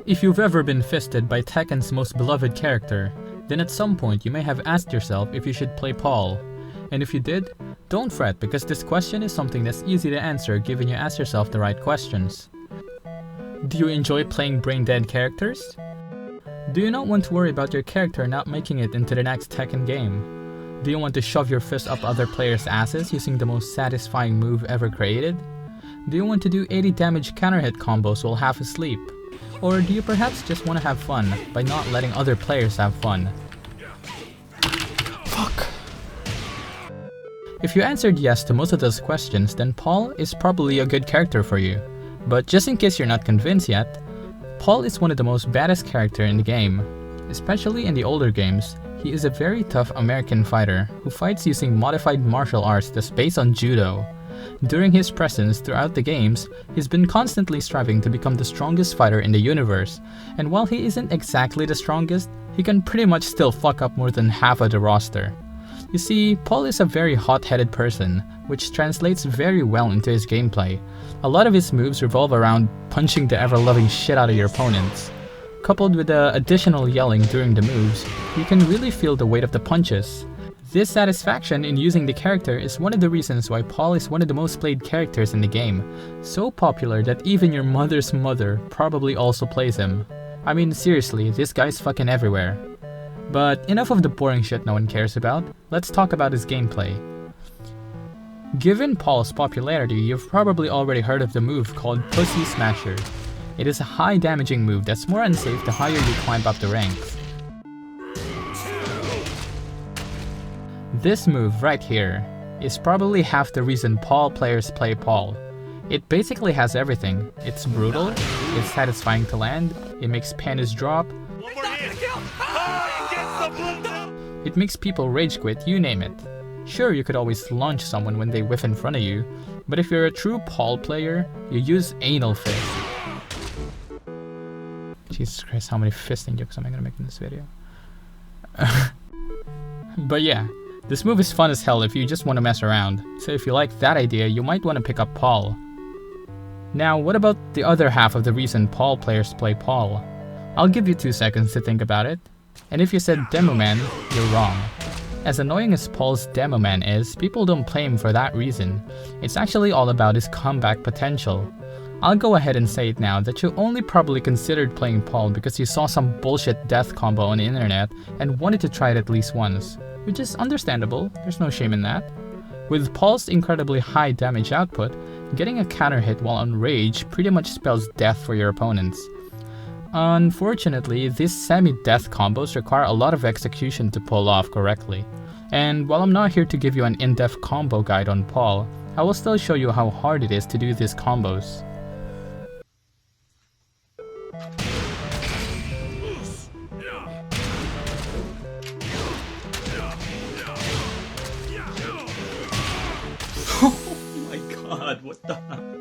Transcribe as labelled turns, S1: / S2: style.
S1: If you've ever been fisted by Tekken's most beloved character, then at some point you may have asked yourself if you should play Paul. And if you did, don't fret, because this question is something that's easy to answer given you ask yourself the right questions. Do you enjoy playing brain-dead characters? Do you not want to worry about your character not making it into the next Tekken game? Do you want to shove your fist up other players' asses using the most satisfying move ever created? Do you want to do 80 damage counter hit combos while half asleep? Or do you perhaps just want to have fun by not letting other players have fun? Fuck. If you answered yes to most of those questions, then Paul is probably a good character for you. But just in case you're not convinced yet, Paul is one of the most baddest characters in the game. Especially in the older games, he is a very tough American fighter who fights using modified martial arts that's based on judo. During his presence throughout the games, he's been constantly striving to become the strongest fighter in the universe, and while he isn't exactly the strongest, he can pretty much still fuck up more than half of the roster. You see, Paul is a very hot-headed person, which translates very well into his gameplay. A lot of his moves revolve around punching the ever-loving shit out of your opponents. Coupled with the additional yelling during the moves, you can really feel the weight of the punches. This satisfaction in using the character is one of the reasons why Paul is one of the most played characters in the game. So popular that even your mother's mother probably also plays him. I mean, seriously, this guy's fucking everywhere. But enough of the boring shit no one cares about, let's talk about his gameplay. Given Paul's popularity, you've probably already heard of the move called Pussy Smasher. It is a high damaging move that's more unsafe the higher you climb up the ranks. This move right here is probably half the reason Paul players play Paul. It basically has everything. It's brutal, it's satisfying to land, it makes panties drop, it makes people rage quit, you name it. Sure, you could always launch someone when they whiff in front of you, but if you're a true Paul player, you use anal fist. Jesus Christ, how many fisting jokes am I gonna make in this video? But yeah. This move is fun as hell if you just want to mess around, so if you like that idea, you might want to pick up Paul. Now, what about the other half of the reason Paul players play Paul? I'll give you 2 seconds to think about it, and if you said Demo Man, you're wrong. As annoying as Paul's Demo Man is, people don't play him for that reason. It's actually all about his comeback potential. I'll go ahead and say it now that you only probably considered playing Paul because you saw some bullshit death combo on the internet and wanted to try it at least once. Which is understandable, there's no shame in that. With Paul's incredibly high damage output, getting a counter hit while on rage pretty much spells death for your opponents. Unfortunately, these semi-death combos require a lot of execution to pull off correctly. And while I'm not here to give you an in-depth combo guide on Paul, I will still show you how hard it is to do these combos. Oh my god, what the hell?